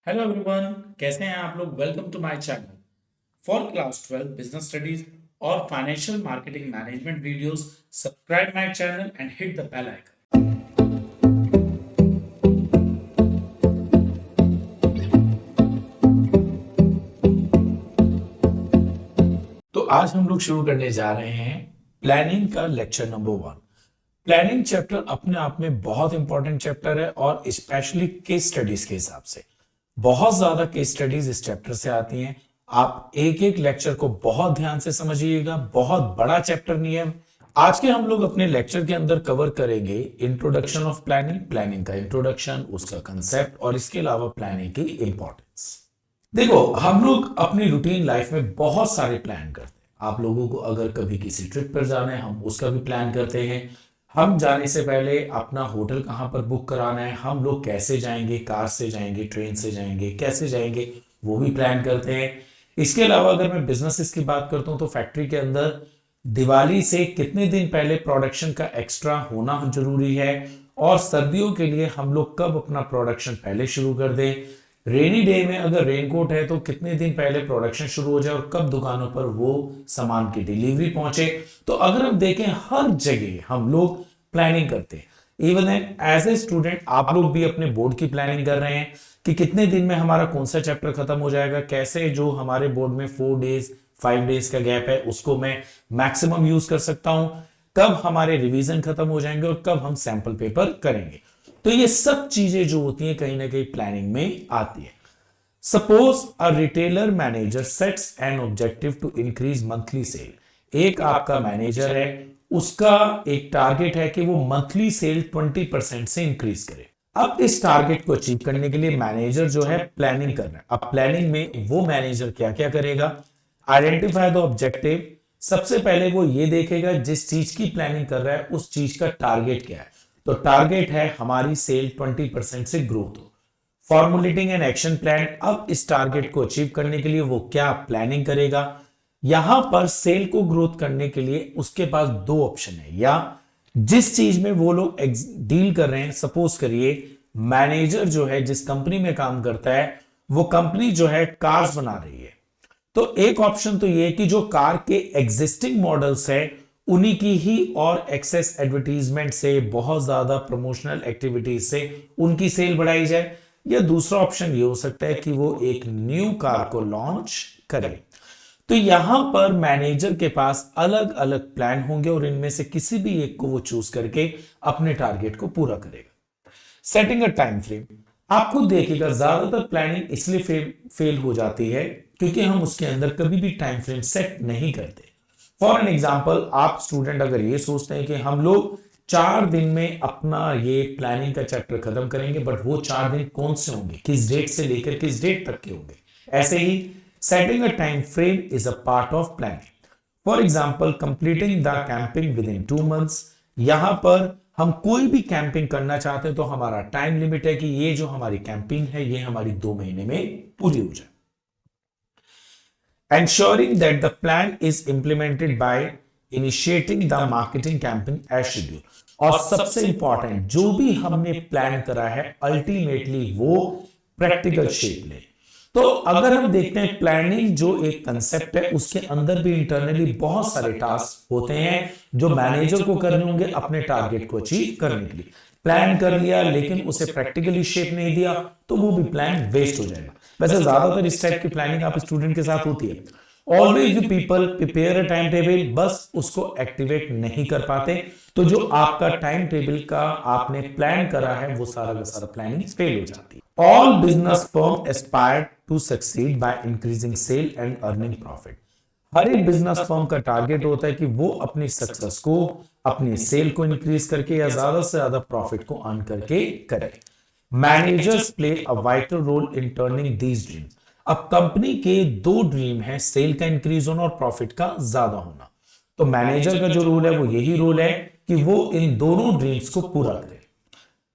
Hello everyone, कैसे हैं आप लोग। Welcome to my channel for class 12 business studies और financial marketing management videos. Subscribe my channel and hit the bell icon. तो आज हम लोग शुरू करने जा रहे हैं प्लानिंग का लेक्चर नंबर 1। प्लानिंग चैप्टर अपने आप में बहुत इंपॉर्टेंट चैप्टर है और स्पेशली केस स्टडीज के हिसाब से बहुत ज्यादा केस स्टडीज इस चैप्टर से आती हैं। आप एक एक लेक्चर को बहुत ध्यान से समझिएगा, बहुत बड़ा चैप्टर नहीं है। आज के हम लोग अपने लेक्चर के अंदर कवर करेंगे इंट्रोडक्शन ऑफ प्लानिंग, प्लानिंग का इंट्रोडक्शन, उसका कंसेप्ट और इसके अलावा प्लानिंग की इंपॉर्टेंस। देखो, हम लोग अपनी रूटीन लाइफ में बहुत सारे प्लान करते हैं। आप लोगों को अगर कभी किसी ट्रिप पर जाना है, हम उसका भी प्लान करते हैं। हम जाने से पहले अपना होटल कहाँ पर बुक कराना है, हम लोग कैसे जाएंगे, कार से जाएंगे, ट्रेन से जाएंगे, कैसे जाएंगे, वो भी प्लान करते हैं। इसके अलावा अगर मैं बिजनेस की बात करता हूँ तो फैक्ट्री के अंदर दिवाली से कितने दिन पहले प्रोडक्शन का एक्स्ट्रा होना जरूरी है, और सर्दियों के लिए हम लोग कब अपना प्रोडक्शन पहले शुरू कर दें। रेनी डे में अगर रेनकोट है तो कितने दिन पहले प्रोडक्शन शुरू हो जाए और कब दुकानों पर वो सामान की डिलीवरी पहुंचे। तो अगर हम देखें, हर जगह हम लोग प्लानिंग करते हैं। इवन एज ए स्टूडेंट आप लोग भी अपने बोर्ड की प्लानिंग कर रहे हैं कि कितने दिन में हमारा कौन सा चैप्टर खत्म हो जाएगा, कैसे जो हमारे बोर्ड में 4 डेज 5 डेज का गैप है उसको मैं मैक्सिमम यूज कर सकता हूं, कब हमारे रिवीजन खत्म हो जाएंगे और कब हम सैंपल पेपर करेंगे। तो ये सब चीजें जो होती हैं कहीं ना कहीं प्लानिंग में आती है। Suppose a retailer manager sets an objective to increase monthly sale. एक आपका मैनेजर है, उसका एक टारगेट है कि वो मंथली सेल 20% से इंक्रीज करे। अब इस टारगेट को अचीव करने के लिए मैनेजर जो है प्लानिंग कर रहा है। अब प्लानिंग में वो मैनेजर क्या क्या करेगा, आइडेंटिफाई द ऑब्जेक्टिव। सबसे पहले वो ये देखेगा जिस चीज की प्लानिंग कर रहा है उस चीज का टारगेट क्या है। तो टारगेट है हमारी सेल 20% से ग्रोथ हो। Formulating an action plan. अब इस टारगेट को अचीव करने के लिए वो क्या प्लानिंग करेगा। यहां पर सेल को ग्रोथ करने के लिए उसके पास दो ऑप्शन है, या जिस चीज में वो लोग डील कर रहे हैं, सपोज करिए मैनेजर जो है जिस कंपनी में काम करता है वो कंपनी जो है कार्स बना रही है, तो एक ऑप्शन तो ये कि जो कार के एग्जिस्टिंग मॉडल्स है उन्हीं की ही और एक्सेस एडवर्टीजमेंट से, बहुत ज्यादा प्रमोशनल एक्टिविटीज से उनकी सेल बढ़ाई जाए। या दूसरा ऑप्शन ये हो सकता है कि वो एक न्यू कार को लॉन्च करे। तो यहां पर मैनेजर के पास अलग अलग प्लान होंगे और इनमें से किसी भी एक को वो चूज करके अपने टारगेट को पूरा करेगा। Setting a time frame. आप खुद देखिएगा, ज्यादातर प्लानिंग इसलिए फेल हो जाती है क्योंकि हम उसके अंदर कभी भी टाइम फ्रेम सेट नहीं करते। फॉर एन एग्जाम्पल, आप स्टूडेंट अगर ये सोचते हैं कि हम लोग 4 दिन में अपना ये प्लानिंग का चैप्टर खत्म करेंगे, बट वो 4 दिन कौन से होंगे, किस डेट से लेकर किस डेट तक के होंगे। ऐसे ही setting a time frame is a part of planning. For example, completing the camping within 2 months. यहां पर हम कोई भी कैंपिंग करना चाहते हैं तो हमारा टाइम लिमिट है कि ये जो हमारी कैंपिंग है ये हमारी 2 महीने में पूरी हो जाए। Ensuring that the plan is implemented by initiating the marketing campaign as scheduled। और सबसे इंपॉर्टेंट, जो भी हमने प्लान करा है अल्टीमेटली वो प्रैक्टिकल शेप ले। तो अगर हम देखते हैं प्लानिंग जो एक कंसेप्ट है उसके अंदर भी इंटरनली बहुत सारे टास्क होते हैं जो मैनेजर को करने होंगे अपने टारगेट को अचीव करने के लिए। प्लान कर लिया लेकिन उसे प्रैक्टिकली शेप नहीं दिया तो वो भी प्लान वेस्ट हो जाएगा। वैसे ज्यादातर इस टाइप की प्लानिंग आप स्टूडेंट के साथ होती है। Always you people prepare a time table, बस उसको एक्टिवेट नहीं कर पाते। तो जो आपका टाइम टेबल का आपने प्लान करा है वो सारा का सारा प्लानिंग फेल हो जाती है। All business firm aspire to succeed by increasing sale and earning profit. हर एक बिजनेस फर्म का टारगेट होता है कि वो अपनी सक्सेस को, अपनी सेल को इंक्रीज करके या ज्यादा से ज्यादा प्रॉफिट को अर्न करके करे। Managers play a vital role in turning these dreams. अब कंपनी के दो ड्रीम है, सेल का इंक्रीज होना और प्रॉफिट का ज्यादा होना। तो मैनेजर का जो रोल है वो यही रोल है कि वो इन दोनों ड्रीम्स को पूरा करे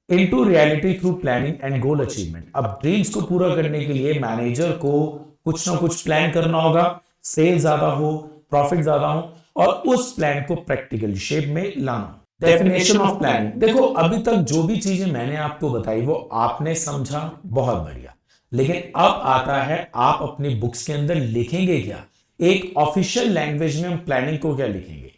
into reality through planning and goal achievement. अब ड्रीम्स को पूरा करने के लिए मैनेजर को कुछ ना कुछ प्लान करना होगा, सेल ज्यादा हो, प्रॉफिट ज्यादा हो, और उस प्लान को प्रैक्टिकल शेप में लाना। Definition of planning. देखो, अभी तक जो भी चीजें मैंने आपको बताई वो आपने समझा, बहुत बढ़िया। लेकिन अब आता है आप अपनी बुक्स के अंदर लिखेंगे क्या, एक ऑफिशियल लैंग्वेज में हम प्लानिंग को क्या लिखेंगे।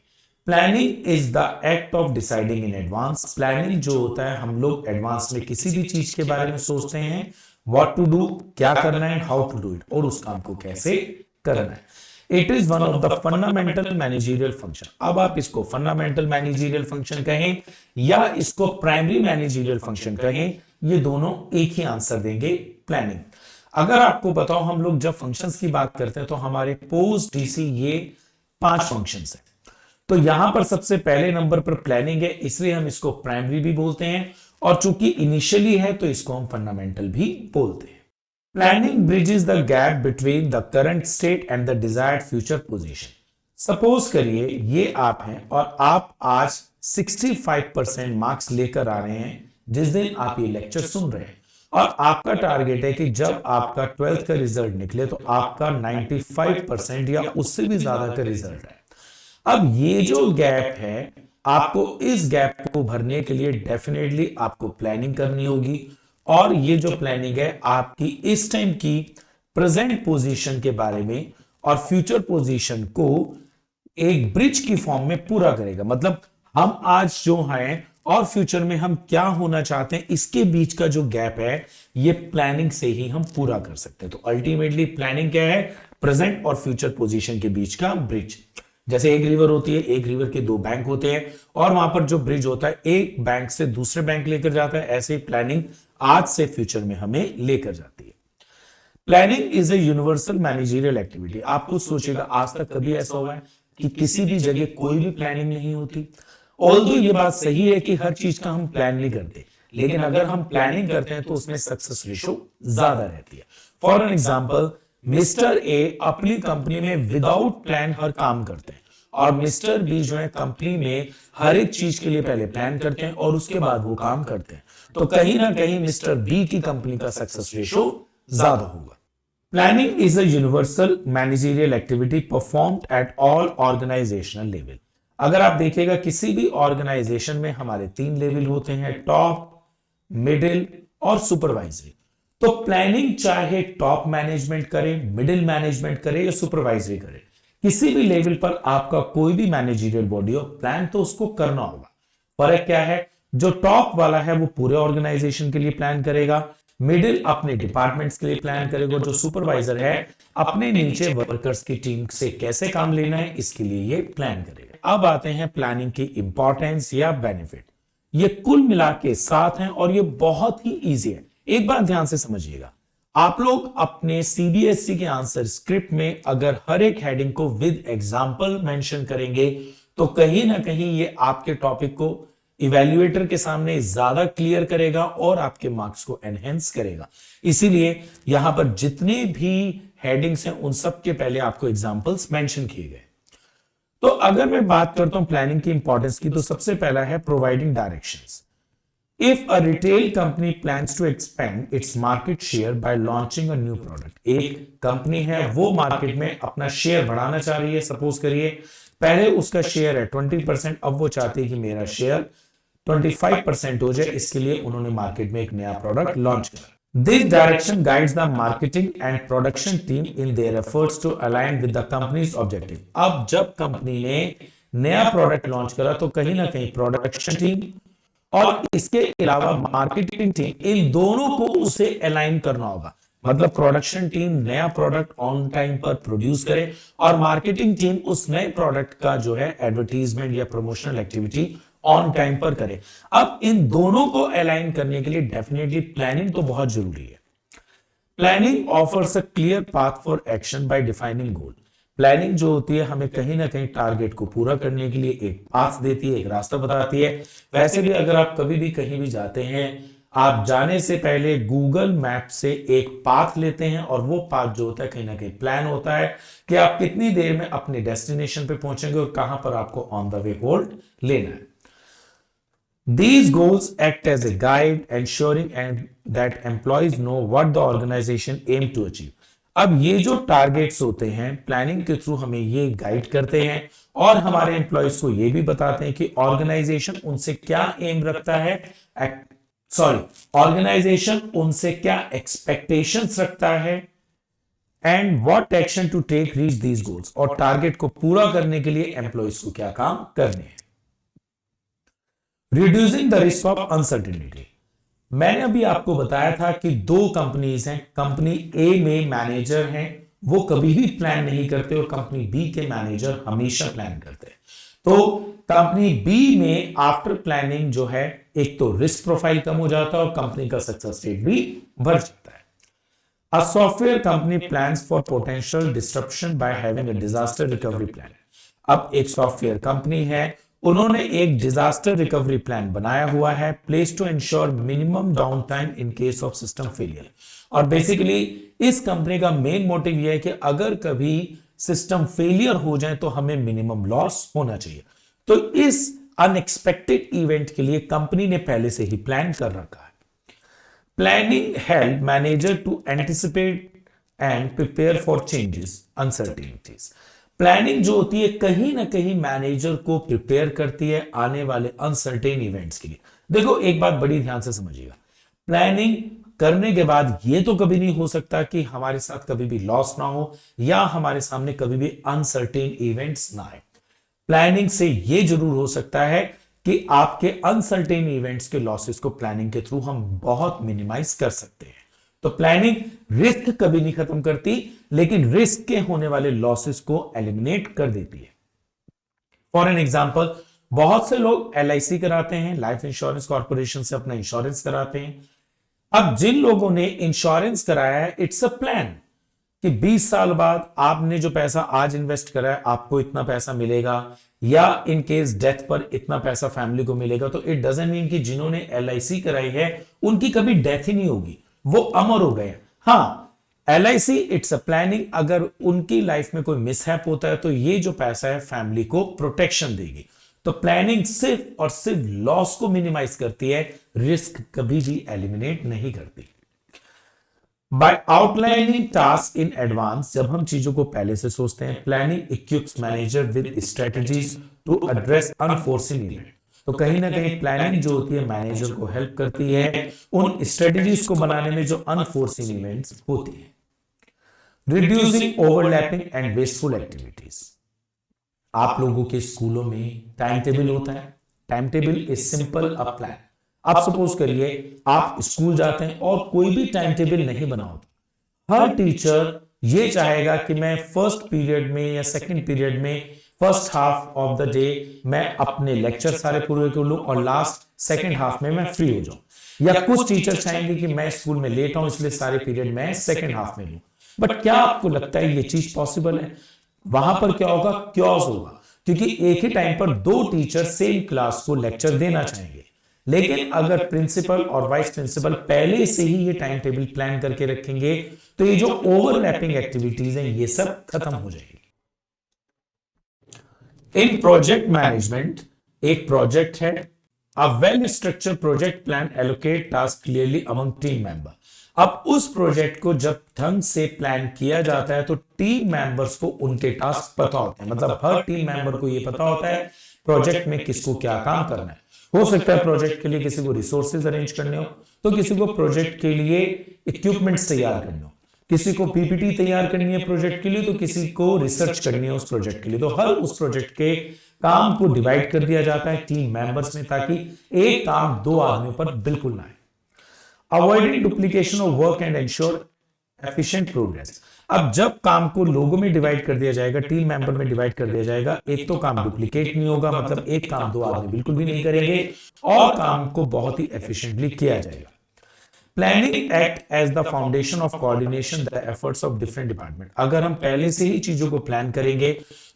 Planning is the act of deciding in advance. Planning जो होता है, हम लोग एडवांस में किसी भी चीज के बारे में सोचते हैं, व्हाट टू डू, क्या करना है, हाउ टू डू इट, और उस काम को कैसे करना है। It is one of the fundamental managerial function. अब आप इसको फंडामेंटल मैनेजरियल फंक्शन कहें या इसको प्राइमरी मैनेजरियल फंक्शन कहें, ये दोनों एक ही आंसर देंगे, प्लानिंग। अगर आपको बताओ, हम लोग जब फंक्शंस की बात करते हैं तो हमारे पोस्ट डीसी ये 5 फंक्शंस हैं। तो यहां पर सबसे पहले नंबर पर प्लानिंग है, इसलिए हम इसको प्राइमरी भी बोलते हैं, और चूंकि इनिशियली है तो इसको हम फंडामेंटल भी बोलते हैं। Planning bridges the gap between the current state and the desired future position. Suppose करिए ये आप हैं और आप आज 65% मार्क्स लेकर आ रहे हैं जिस दिन आप ये लेक्चर सुन रहे हैं, और आपका टारगेट है कि जब आपका 12th का रिजल्ट निकले तो आपका 95% या उससे भी ज्यादा का रिजल्ट है। अब ये जो गैप है, आपको इस गैप को भरने के लिए डेफिनेटली आपको प्लानिंग करनी होगी, और ये जो प्लानिंग है आपकी इस टाइम की प्रेजेंट पोजीशन के बारे में और फ्यूचर पोजीशन को एक ब्रिज की फॉर्म में पूरा करेगा। मतलब हम आज जो हैं और फ्यूचर में हम क्या होना चाहते हैं, इसके बीच का जो गैप है, ये प्लानिंग से ही हम पूरा कर सकते हैं। तो अल्टीमेटली प्लानिंग क्या है, प्रेजेंट और फ्यूचर पोजीशन के बीच का ब्रिज। जैसे एक रिवर होती है, एक रिवर के 2 बैंक होते हैं, और वहां पर जो ब्रिज होता है एक बैंक से दूसरे बैंक लेकर जाता है, ऐसे ही प्लानिंग आज से फ्यूचर में हमें लेकर जाती है। Planning is a universal managerial activity. आप कुछ सोचिएगा, आज तक कभी ऐसा हुआ है कि किसी भी जगह कोई भी प्लानिंग नहीं होती। ऑल्दो ये बात सही है कि हर चीज का हम प्लान नहीं करते, लेकिन अगर हम प्लानिंग करते हैं तो उसमें सक्सेस रेशो ज्यादा रहती है। For an example, mister A अपनी कंपनी में विदाउट प्लान हर काम करते हैं, और मिस्टर बी जो है कंपनी में हर एक चीज के लिए पहले प्लान करते हैं और उसके बाद वो काम करते हैं। तो कहीं ना कहीं मिस्टर बी की कंपनी का सक्सेस रेशो ज्यादा होगा। Planning is a universal managerial activity performed at all organisational level. अगर आप देखिएगा किसी भी ऑर्गेनाइजेशन में हमारे 3 लेवल होते हैं, टॉप, मिडिल और सुपरवाइजरी। तो प्लानिंग चाहे टॉप मैनेजमेंट करे, मिडिल मैनेजमेंट करे या सुपरवाइजरी करे, किसी भी लेवल पर आपका कोई भी मैनेजरियल बॉडी हो, प्लान तो उसको करना होगा। फर्क क्या है, जो टॉप वाला है वो पूरे ऑर्गेनाइजेशन के लिए प्लान करेगा, मिडिल अपने डिपार्टमेंट्स के लिए प्लान करेगा, जो सुपरवाइजर है अपने नीचे वर्कर्स की टीम से कैसे काम लेना है इसके लिए ये प्लान करेगा। अब आते हैं प्लानिंग की इंपॉर्टेंस या बेनिफिट। ये कुल मिला के 7 हैं और ये बहुत ही इजी है। एक बात ध्यान से समझिएगा, आप लोग अपने सीबीएसई के आंसर स्क्रिप्ट में अगर हर एक हेडिंग को विद एग्जांपल मेंशन करेंगे तो कहीं ना कहीं ये आपके टॉपिक को इवैल्यूएटर के सामने ज्यादा क्लियर करेगा और आपके मार्क्स को एनहेंस करेगा। इसीलिए यहां पर जितने भी हेडिंग्स हैं उन सब के पहले आपको एग्जांपल्स मेंशन किए गए। तो अगर मैं बात करता हूं प्लानिंग की इंपॉर्टेंस की, तो सबसे पहला है providing directions. If a retail company plans to expand its market share by launching a new product, एक कंपनी है वो मार्केट में अपना शेयर बढ़ाना चाह रही है। सपोज करिए पहले उसका शेयर है 20%, अब वो चाहती है कि मेरा शेयर 25% हो जाए, इसके लिए उन्होंने मार्केट में एक नया प्रोडक्ट लॉन्च करा। This direction guides the marketing and production team in their efforts to align with the company's objective. अब जब कंपनी ने नया प्रोडक्ट लॉन्च करा तो कहीं ना कहीं प्रोडक्शन टीम और इसके अलावा मार्केटिंग टीम, इन दोनों को उसे अलाइन करना होगा। मतलब प्रोडक्शन टीम नया प्रोडक्ट ऑन टाइम पर प्रोड्यूस करे और मार्केटिंग टीम उस नए प्रोडक्ट का जो है एडवर्टीजमेंट या प्रमोशनल एक्टिविटी ऑन टाइम पर करे। अब इन दोनों को अलाइन करने के लिए डेफिनेटली प्लानिंग तो बहुत जरूरी है। Planning offers a clear path for action by defining goal. Planning जो होती है हमें कहीं ना कहीं टारगेट को पूरा करने के लिए एक पाथ देती है, एक रास्ता बताती है। वैसे भी अगर आप कभी भी कहीं भी जाते हैं, आप जाने से पहले गूगल मैप से एक पाथ लेते हैं और वो पाथ जो होता है कहीं ना कहीं प्लान होता है कि आप कितनी देर में अपने डेस्टिनेशन पे पहुंचेंगे और कहां पर आपको ऑन द वे होल्ड लेना है। These goals act as a guide, ensuring that employees know what the organization aim to achieve. अब ये जो टारगेट्स होते हैं प्लानिंग के थ्रू हमें ये गाइड करते हैं और हमारे एम्प्लॉयज को ये भी बताते हैं कि ऑर्गेनाइजेशन उनसे क्या एम रखता है सॉरी, ऑर्गेनाइजेशन उनसे क्या एक्सपेक्टेशंस रखता है and what action to take reach these goals, और टारगेट को पूरा करने के लिए एम्प्लॉइज को क्या काम करने हैं। Reducing the risk of uncertainty, मैंने अभी आपको बताया था कि दो कंपनीज हैं, कंपनी ए में मैनेजर हैं, वो कभी भी प्लान नहीं करते, और कंपनी बी के मैनेजर हमेशा प्लान करते हैं। तो कंपनी बी में आफ्टर प्लानिंग जो है, एक तो रिस्क प्रोफाइल कम हो जाता है और कंपनी का सक्सेस रेट भी बढ़ जाता है। A software company plans for potential disruption by having a disaster recovery plan. अब एक सॉफ्टवेयर कंपनी है, उन्होंने एक डिजास्टर रिकवरी प्लान बनाया हुआ है, place to ensure minimum down time in case of system failure. और बेसिकली इस कंपनी का मेन मोटिव यह है कि अगर कभी सिस्टम फेलियर हो जाए तो हमें मिनिमम लॉस होना चाहिए। तो इस अनएक्सपेक्टेड इवेंट के लिए कंपनी ने पहले से ही प्लान कर रखा है। Planning help manager to anticipate and prepare for changes, uncertainties. Planning जो होती है कहीं ना कहीं मैनेजर को प्रिपेयर करती है आने वाले अनसर्टेन इवेंट्स के लिए। देखो एक बात बड़ी ध्यान से समझिएगा, प्लानिंग करने के बाद ये तो कभी नहीं हो सकता कि हमारे साथ कभी भी लॉस ना हो या हमारे सामने कभी भी अनसर्टेन इवेंट्स ना आए। प्लानिंग से ये जरूर हो सकता है कि आपके अनसर्टेन इवेंट्स के लॉसेस को प्लानिंग के थ्रू हम बहुत मिनिमाइज कर सकते हैं। तो प्लानिंग रिस्क कभी नहीं खत्म करती, लेकिन रिस्क के होने वाले लॉसेस को एलिमिनेट कर देती है। फॉर एन एग्जांपल, बहुत से लोग LIC कराते हैं, लाइफ इंश्योरेंस कॉर्पोरेशन से अपना इंश्योरेंस कराते हैं। अब जिन लोगों ने इंश्योरेंस कराया है, इट्स अ प्लान कि 20 साल बाद आपने जो पैसा आज इन्वेस्ट करा है आपको इतना पैसा मिलेगा, या इन केस डेथ पर इतना पैसा फैमिली को मिलेगा। तो इट डजंट मीन कि जिन्होंने LIC कराई है उनकी कभी डेथ ही नहीं होगी, वो अमर हो गए। हाँ, LIC इट्स अ प्लानिंग, अगर उनकी लाइफ में कोई मिसहैप होता है तो ये जो पैसा है फैमिली को प्रोटेक्शन देगी। तो प्लानिंग सिर्फ और सिर्फ लॉस को मिनिमाइज करती है, रिस्क कभी भी एलिमिनेट नहीं करती। By outlining task in advance, जब हम चीजों को पहले से सोचते हैं, planning equips manager with strategies to address unforeseen event. तो कहीं ना कहीं प्लानिंग जो होती है मैनेजर को हेल्प करती है उन स्ट्रेटजीज को बनाने में जो अनफोर्सिन इवेंट्स होती है। Reducing overlapping and wasteful activities, आप लोगों के स्कूलों में टाइम टेबल होता है। Time table is simple a plan. आप सपोज करिए आप स्कूल जाते हैं और कोई भी टाइम टेबल नहीं बना होता। हर टीचर ये चाहेगा कि मैं फर्स्ट पीरियड में या सेकंड पीरियड में first half of the day मैं अपने लेक्चर सारे पूरे कर लूं और लास्ट सेकंड हाफ में मैं फ्री हो जाऊं। या कुछ टीचर चाहेंगे कि मैं स्कूल में लेट आऊं इसलिए सारे पीरियड मैं सेकंड हाफ में लूं। बट क्या आपको लगता है ये चीज पॉसिबल है? वहां पर क्या होगा? क्योस होगा, क्योंकि एक ही टाइम पर दो टीचर सेम क्लास को लेक्चर देना चाहेंगे। लेकिन अगर प्रिंसिपल और वाइस प्रिंसिपल पहले से ही ये टाइम टेबल प्लान करके रखेंगे तो ये जो ओवरलैपिंग एक्टिविटीज हैं ये सब खत्म हो जाएगी। इन प्रोजेक्ट मैनेजमेंट, एक प्रोजेक्ट है, a well structured project plan allocate task clearly among team member. अब उस प्रोजेक्ट को जब ढंग से प्लान किया जाता है तो टीम मेंबर्स को उनके टास्क पता होते हैं। मतलब हर टीम मेंबर को यह पता होता है प्रोजेक्ट में किसको क्या काम करना है। हो सकता है प्रोजेक्ट के लिए किसी को रिसोर्सेज अरेंज करने हो, तो किसी को प्रोजेक्ट के लिए इक्विपमेंट्स तैयार करने हो, किसी को PPT तैयार करनी है प्रोजेक्ट के लिए, तो किसी को रिसर्च करनी है उस प्रोजेक्ट के लिए। तो हर उस प्रोजेक्ट के काम को डिवाइड कर दिया जाता है टीम मेंबर्स में, ताकि एक काम दो आदमियों पर बिल्कुल ना आए। Avoiding duplication of work and ensure efficient progress. अब जब काम को लोगों में डिवाइड कर दिया जाएगा, टीम मेंबर में डिवाइड कर दिया जाएगा, एक तो काम डुप्लीकेट नहीं होगा, मतलब एक काम दो आदमी बिल्कुल भी नहीं करेंगे, और काम को बहुत ही एफिशिएंटली किया जाएगा। Planning act as the foundation of coordination the efforts of different department. अगर हम पहले से ही चीजों को प्लान करेंगे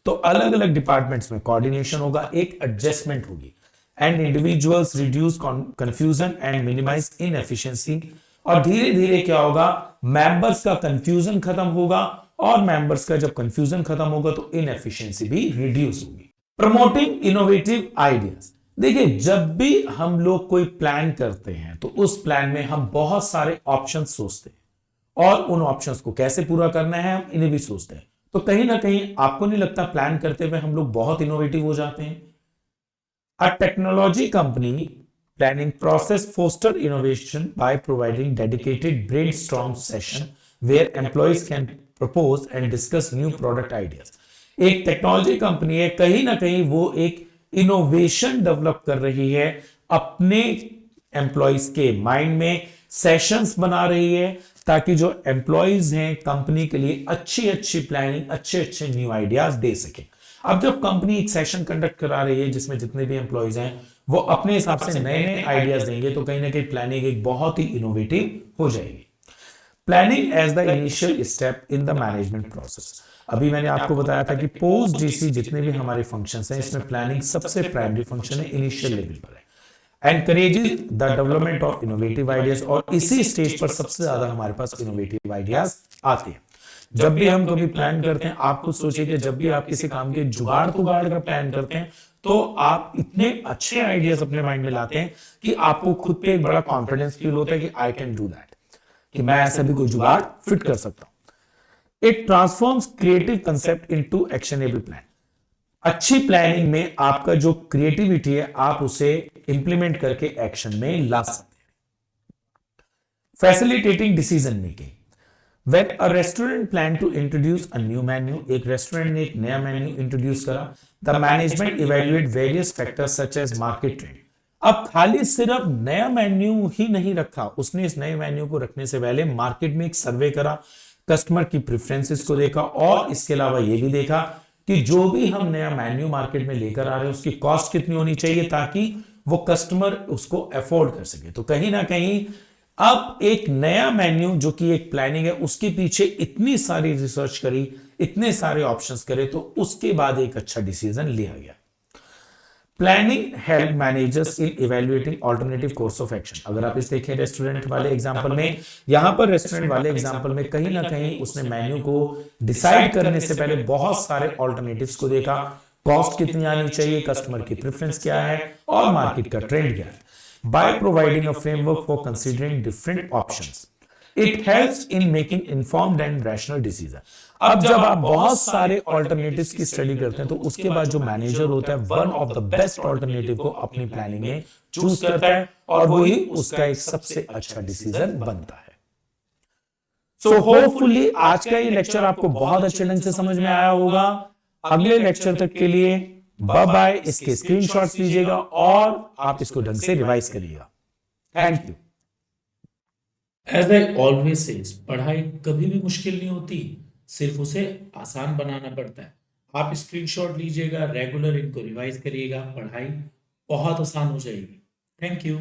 तो अलग अलग डिपार्टमेंट्स में कोऑर्डिनेशन होगा, एक एडजस्टमेंट होगी, and individuals reduce confusion and minimise inefficiency. और धीरे धीरे क्या होगा, मेंबर्स का कंफ्यूजन खत्म होगा, और मेंबर्स का जब कंफ्यूजन खत्म होगा तो इनएफिशिएंसी भी रिड्यूस होगी। Promoting innovative ideas. देखिए, जब भी हम लोग कोई प्लान करते हैं तो उस प्लान में हम बहुत सारे ऑप्शंस सोचते हैं, और उन ऑप्शंस को कैसे पूरा करना है हम इन्हें भी सोचते हैं। तो कहीं ना कहीं आपको नहीं लगता प्लान करते हुए हम लोग बहुत इनोवेटिव हो जाते हैं? A technology company Planning process foster innovation by providing dedicated brainstorm session where employees can propose and discuss new product ideas. एक टेक्नोलॉजी कंपनी है, कहीं ना कहीं वो एक इनोवेशन डेवलप कर रही है, अपने एम्प्लॉयज के माइंड में सेशंस बना रही है ताकि जो एम्प्लॉयज हैं कंपनी के लिए अच्छी अच्छी प्लानिंग, अच्छे अच्छे न्यू आइडियाज दे सके। अब जब कंपनी एक सेशन कंडक्ट करा रही है जिसमें जितने भी एम्प्लॉयज हैं वो अपने हिसाब से नए नए आइडियाज देंगे, तो कहीं ना कहीं प्लानिंग एक बहुत ही इनोवेटिव हो जाएगी। Planning as the initial step in the management process. अभी मैंने आपको बताया था कि पोस्ट डीसी जितने भी हमारे फंक्शंस हैं इसमें प्लानिंग सबसे प्राइमरी फंक्शन है, इनिशियल लेवल पर है। Encourages the development of innovative ideas, और इसी स्टेज पर सबसे ज्यादा हमारे पास इनोवेटिव आइडियाज आते हैं। जब भी हम कभी प्लान करते हैं, आप खुद सोचिए कि जब भी आप किसी काम के जुगाड़ तुगाड़ का प्लान करते हैं तो आप इतने अच्छे आइडियाज अपने माइंड में लाते हैं कि आपको खुद पे एक बड़ा कॉन्फिडेंस फील होता है कि आई कैन डू दैट, कि मैं ऐसा भी कोई जुगाड़ फिट कर सकता हूं। It transforms creative concept into actionable plan. अच्छी प्लानिंग में आपका जो क्रिएटिविटी है आप उसे इंप्लीमेंट करके एक्शन में ला सकते हैं। Facilitating decision making. When a restaurant planned to introduce a new menu, एक रेस्टोरेंट ने एक नया मेन्यू इंट्रोड्यूस करा, the management evaluate various factors such as market trend। अब खाली सिर्फ नया मेन्यू ही नहीं रखा, उसने इस नए मेन्यू को रखने से पहले मार्केट में एक सर्वे करा, कस्टमर की प्रेफरेंसेस को देखा, और इसके अलावा यह भी देखा कि जो भी हम नया मेन्यू मार्केट में लेकर आ रहे हैं उसकी कॉस्ट कितनी होनी चाहिए ताकि वो कस्टमर उसको अफोर्ड कर सके। तो कहीं ना कहीं अब एक नया मेन्यू जो कि एक प्लानिंग है उसके पीछे इतनी सारी रिसर्च करी, इतने सारे ऑप्शंस करे, तो उसके बाद एक अच्छा डिसीजन लिया गया। Planning help managers in evaluating alternative course of action. अगर आप इस देखें रेस्टोरेंट वाले एग्जांपल में, यहां पर रेस्टोरेंट वाले एग्जांपल में कहीं ना कहीं उसने मेन्यू को डिसाइड करने से पहले बहुत सारे ऑल्टरनेटिव्स को देखा, कॉस्ट कितनी आनी चाहिए, कस्टमर की प्रेफरेंस क्या है और मार्केट का ट्रेंड क्या है। By providing a framework for considering different options, it helps in making informed and rational decision। अब जब आप बहुत सारे ऑल्टरनेटिव्स की स्टडी करते हैं तो उसके बाद जो मैनेजर होता है one of the best alternative को अपनी प्लानिंग में चूज करता है और वही उसका एक सबसे अच्छा डिसीजन बनता है। सो होपफुली आज का ये लेक्चर आपको बहुत अच्छे ढंग से समझ में आया होगा। अगले लेक्चर तक के लिए बाय बाय। इसके स्क्रीनशॉट्स लीजिएगा और आप इसको ढंग से रिवाइज करिएगा। Thank you. As I always says, पढ़ाई कभी भी मुश्किल नहीं होती, सिर्फ उसे आसान बनाना पड़ता है। आप स्क्रीनशॉट लीजिएगा, रेगुलर इनको रिवाइज करिएगा, पढ़ाई बहुत आसान हो जाएगी। Thank you.